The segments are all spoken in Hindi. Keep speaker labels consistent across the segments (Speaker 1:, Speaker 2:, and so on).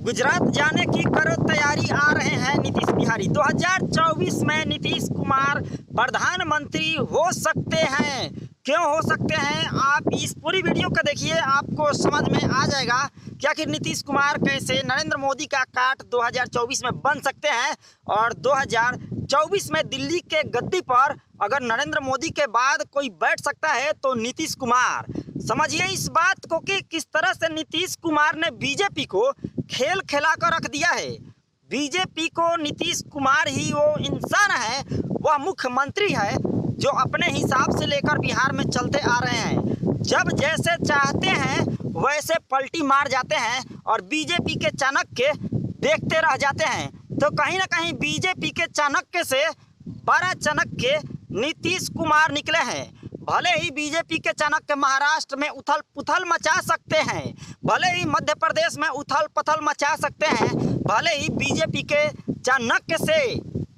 Speaker 1: गुजरात जाने की करो तैयारी, आ रहे हैं नीतीश बिहारी। 2024 में नीतीश कुमार प्रधानमंत्री हो सकते हैं। क्यों हो सकते हैं, आप इस पूरी वीडियो को देखिए, आपको समझ में आ जाएगा कि आखिर नीतीश कुमार कैसे नरेंद्र मोदी का काट 2024 में बन सकते हैं। और 2024 में दिल्ली के गद्दी पर अगर नरेंद्र मोदी के बाद कोई बैठ सकता है तो नीतीश कुमार। समझिए इस बात को कि किस तरह से नीतीश कुमार ने बीजेपी को खेल खिला कर रख दिया है। बीजेपी को नीतीश कुमार ही वो इंसान है, वह मुख्यमंत्री है जो अपने हिसाब से लेकर बिहार में चलते आ रहे हैं। जब जैसे चाहते हैं वैसे पलटी मार जाते हैं और बीजेपी के चाणक्य देखते रह जाते हैं। तो कहीं ना कहीं बीजेपी के चाणक्य से बड़ा चाणक्य नीतीश कुमार निकले हैं। भले ही बीजेपी के चाणक्य महाराष्ट्र में उथल पुथल मचा सकते हैं, भले ही मध्य प्रदेश में उथल पथल मचा सकते हैं, भले ही बीजेपी के चाणक्य से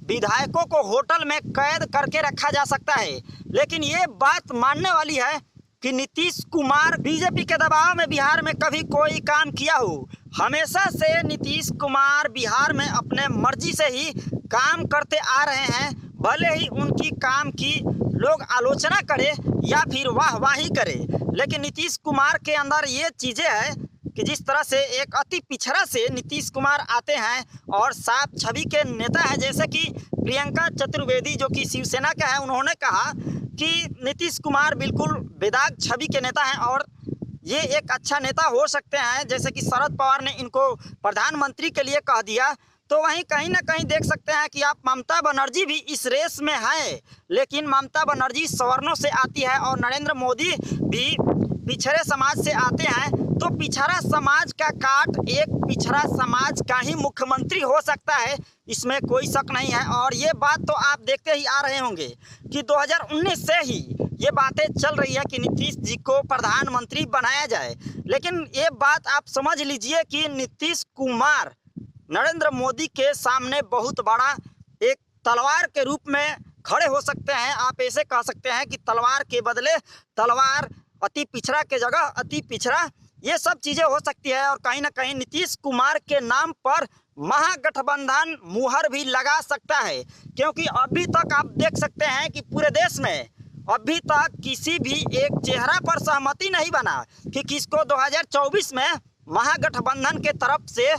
Speaker 1: विधायकों को होटल में कैद करके रखा जा सकता है, लेकिन ये बात मानने वाली है कि नीतीश कुमार बीजेपी के दबाव में बिहार में कभी कोई काम किया हो। हमेशा से नीतीश कुमार बिहार में अपने मर्जी से ही काम करते आ रहे हैं, भले ही उनकी काम की लोग आलोचना करे या फिर वाहवाही करे। लेकिन नीतीश कुमार के अंदर ये चीज़ें हैं कि जिस तरह से एक अति पिछड़ा से नीतीश कुमार आते हैं और साफ छवि के नेता हैं, जैसे कि प्रियंका चतुर्वेदी जो कि शिवसेना का है, उन्होंने कहा कि नीतीश कुमार बिल्कुल बेदाग छवि के नेता हैं और ये एक अच्छा नेता हो सकते हैं। जैसे कि शरद पवार ने इनको प्रधानमंत्री के लिए कह दिया, तो वहीं कहीं ना कहीं देख सकते हैं कि आप ममता बनर्जी भी इस रेस में है, लेकिन ममता बनर्जी सवर्णों से आती है और नरेंद्र मोदी भी पिछड़े समाज से आते हैं। तो पिछड़ा समाज का काट एक पिछड़ा समाज का ही मुख्यमंत्री हो सकता है, इसमें कोई शक नहीं है। और ये बात तो आप देखते ही आ रहे होंगे कि 2019 से ही ये बातें चल रही है कि नीतीश जी को प्रधानमंत्री बनाया जाए। लेकिन ये बात आप समझ लीजिए कि नीतीश कुमार नरेंद्र मोदी के सामने बहुत बड़ा एक तलवार के रूप में खड़े हो सकते हैं। आप ऐसे कह सकते हैं कि तलवार के बदले तलवार, अति पिछड़ा के जगह अति पिछड़ा, ये सब चीज़ें हो सकती है। और कहीं ना कहीं नीतीश कुमार के नाम पर महागठबंधन मुहर भी लगा सकता है, क्योंकि अभी तक आप देख सकते हैं कि पूरे देश में अभी तक किसी भी एक चेहरा पर सहमति नहीं बना कि किसको 2024 में महागठबंधन के तरफ से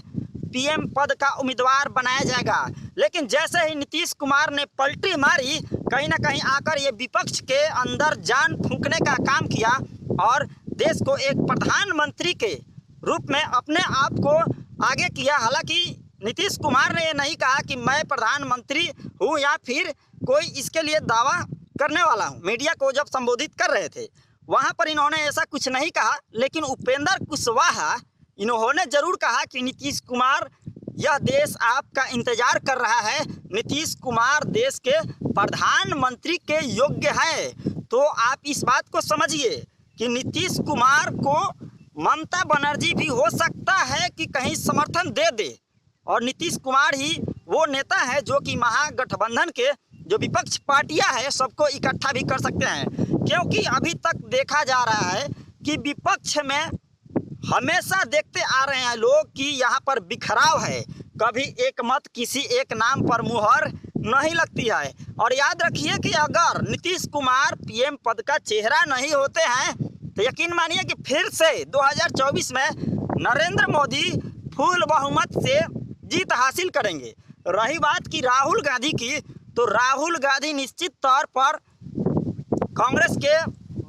Speaker 1: पीएम पद का उम्मीदवार बनाया जाएगा। लेकिन जैसे ही नीतीश कुमार ने पलटी मारी, कहीं ना कहीं आकर ये विपक्ष के अंदर जान फूंकने का काम किया और देश को एक प्रधानमंत्री के रूप में अपने आप को आगे किया। हालांकि नीतीश कुमार ने ये नहीं कहा कि मैं प्रधानमंत्री हूँ या फिर कोई इसके लिए दावा करने वाला हूँ। मीडिया को जब संबोधित कर रहे थे वहाँ पर इन्होंने ऐसा कुछ नहीं कहा, लेकिन उपेंद्र कुशवाहा इन्होंने जरूर कहा कि नीतीश कुमार, यह देश आपका इंतजार कर रहा है, नीतीश कुमार देश के प्रधानमंत्री के योग्य है। तो आप इस बात को समझिए कि नीतीश कुमार को ममता बनर्जी भी हो सकता है कि कहीं समर्थन दे दे, और नीतीश कुमार ही वो नेता है जो कि महागठबंधन के जो विपक्ष पार्टियां हैं सबको इकट्ठा भी कर सकते हैं। क्योंकि अभी तक देखा जा रहा है कि विपक्ष में हमेशा देखते आ रहे हैं लोग कि यहाँ पर बिखराव है, कभी एक मत किसी एक नाम पर मुहर नहीं लगती है। और याद रखिए कि अगर नीतीश कुमार पीएम पद का चेहरा नहीं होते हैं तो यकीन मानिए कि फिर से 2024 में नरेंद्र मोदी फुल बहुमत से जीत हासिल करेंगे। रही बात की राहुल गांधी की, तो राहुल गांधी निश्चित तौर पर कांग्रेस के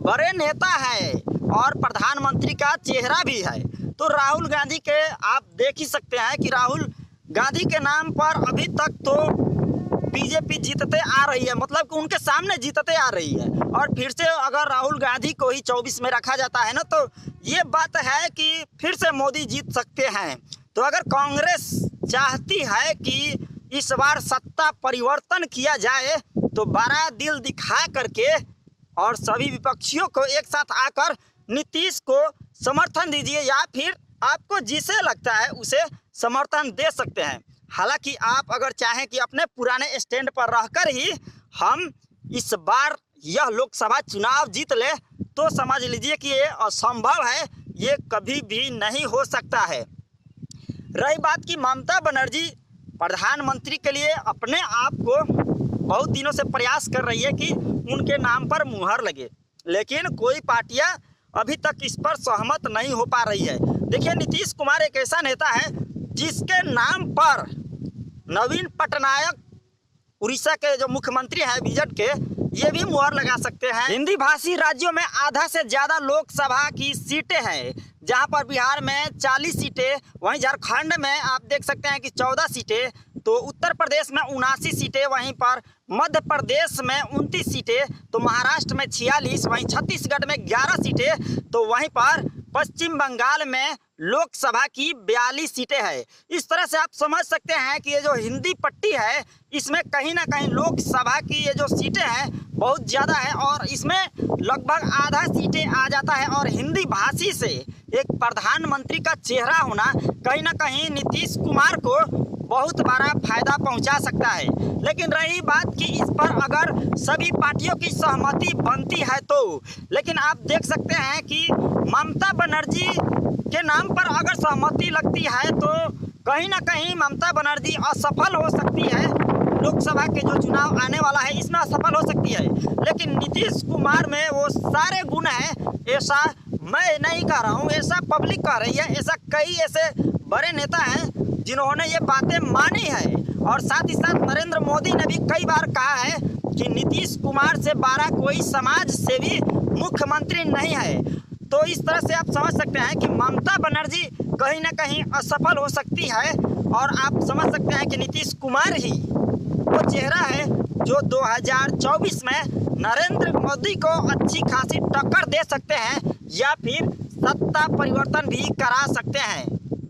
Speaker 1: बड़े नेता है और प्रधानमंत्री का चेहरा भी है। तो राहुल गांधी के आप देख ही सकते हैं कि राहुल गांधी के नाम पर अभी तक तो बीजेपी जीतते आ रही है, मतलब कि उनके सामने जीतते आ रही है। और फिर से अगर राहुल गांधी को ही 24 में रखा जाता है ना, तो ये बात है कि फिर से मोदी जीत सकते हैं। तो अगर कांग्रेस चाहती है कि इस बार सत्ता परिवर्तन किया जाए तो बड़ा दिल दिखा करके और सभी विपक्षियों को एक साथ आकर नीतीश को समर्थन दीजिए, या फिर आपको जिसे लगता है उसे समर्थन दे सकते हैं। हालांकि आप अगर चाहें कि अपने पुराने स्टैंड पर रहकर ही हम इस बार यह लोकसभा चुनाव जीत ले, तो समझ लीजिए कि ये असंभव है, ये कभी भी नहीं हो सकता है। रही बात की ममता बनर्जी प्रधानमंत्री के लिए अपने आप को बहुत दिनों से प्रयास कर रही है कि उनके नाम पर मुहर लगे, लेकिन कोई पार्टियां अभी तक इस पर सहमत नहीं हो पा रही है। देखिए, नीतीश कुमार एक ऐसा नेता है जिसके नाम पर नवीन पटनायक उड़ीसा के जो मुख्यमंत्री हैं बीजेपी के, ये भी मुहर लगा सकते हैं। हिंदी भाषी राज्यों में आधा से ज़्यादा लोकसभा की सीटें हैं, जहां पर बिहार में 40 सीटें, वहीं झारखंड में आप देख सकते हैं कि 14 सीटें, तो उत्तर प्रदेश में 79 सीटें, वहीं पर मध्य प्रदेश में 29 सीटें, तो महाराष्ट्र में 46, वहीं छत्तीसगढ़ में 11 सीटें, तो वहीं पर पश्चिम बंगाल में लोकसभा की 42 सीटें हैं। इस तरह से आप समझ सकते हैं कि ये जो हिंदी पट्टी है, इसमें कहीं ना कहीं लोकसभा की ये जो सीटें हैं बहुत ज़्यादा है, और इसमें लगभग आधा सीटें आ जाता है। और हिंदी भाषी से एक प्रधानमंत्री का चेहरा होना कहीं ना कहीं नीतीश कुमार को बहुत बड़ा फायदा पहुंचा सकता है। लेकिन रही बात कि इस पर अगर सभी पार्टियों की सहमति बनती है तो, लेकिन आप देख सकते हैं कि ममता बनर्जी के नाम पर अगर सहमति लगती है तो कहीं ना कहीं ममता बनर्जी असफल हो सकती है। लोकसभा के जो चुनाव आने वाला है इसमें असफल हो सकती है, लेकिन नीतीश कुमार में वो सारे गुण हैं, ऐसा मैं नहीं कह रहा हूँ, ऐसा पब्लिक कह रही है, ऐसा कई ऐसे बड़े नेता हैं जिन्होंने ये बातें मानी है। और साथ ही साथ नरेंद्र मोदी ने भी कई बार कहा है कि नीतीश कुमार से बड़ा कोई समाज सेवी मुख्यमंत्री नहीं है। तो इस तरह से आप समझ सकते हैं कि ममता बनर्जी कहीं ना कहीं असफल हो सकती है, और आप समझ सकते हैं कि नीतीश कुमार ही वो चेहरा है जो 2024 में नरेंद्र मोदी को अच्छी खासी टक्कर दे सकते हैं, या फिर सत्ता परिवर्तन भी करा सकते हैं।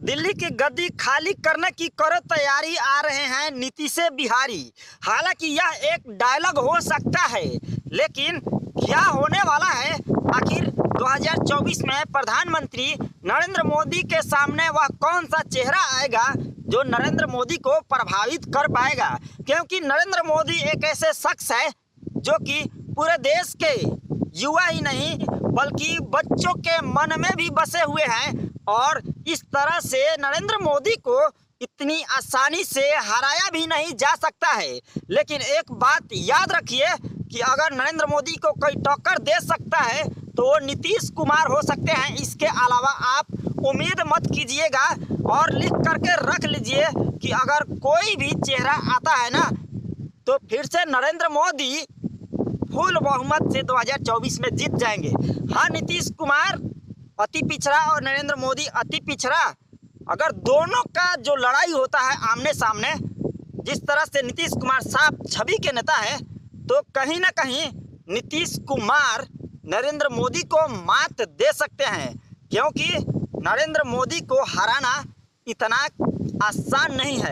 Speaker 1: दिल्ली की गद्दी खाली करने की करो तैयारी आ रहे हैं नीतीश बिहारी। हालांकि यह एक डायलॉग हो सकता है, लेकिन क्या होने वाला है आखिर 2024 में प्रधानमंत्री नरेंद्र मोदी के सामने वह कौन सा चेहरा आएगा जो नरेंद्र मोदी को प्रभावित कर पाएगा? क्योंकि नरेंद्र मोदी एक ऐसे शख्स है जो कि पूरे देश के युवा ही नहीं बल्कि बच्चों के मन में भी बसे हुए हैं, और इस तरह से नरेंद्र मोदी को इतनी आसानी से हराया भी नहीं जा सकता है। लेकिन एक बात याद रखिए कि अगर नरेंद्र मोदी को कोई टक्कर दे सकता है तो वो नीतीश कुमार हो सकते हैं। इसके अलावा आप उम्मीद मत कीजिएगा, और लिख करके रख लीजिए कि अगर कोई भी चेहरा आता है ना तो फिर से नरेंद्र मोदी फुल बहुमत से 2024 में जीत जाएंगे। हाँ, नीतीश कुमार अति पिछड़ा और नरेंद्र मोदी अति पिछड़ा, अगर दोनों का जो लड़ाई होता है आमने सामने, जिस तरह से नीतीश कुमार साफ छवि के नेता है, तो कहीं ना कहीं नीतीश कुमार नरेंद्र मोदी को मात दे सकते हैं, क्योंकि नरेंद्र मोदी को हराना इतना आसान नहीं है।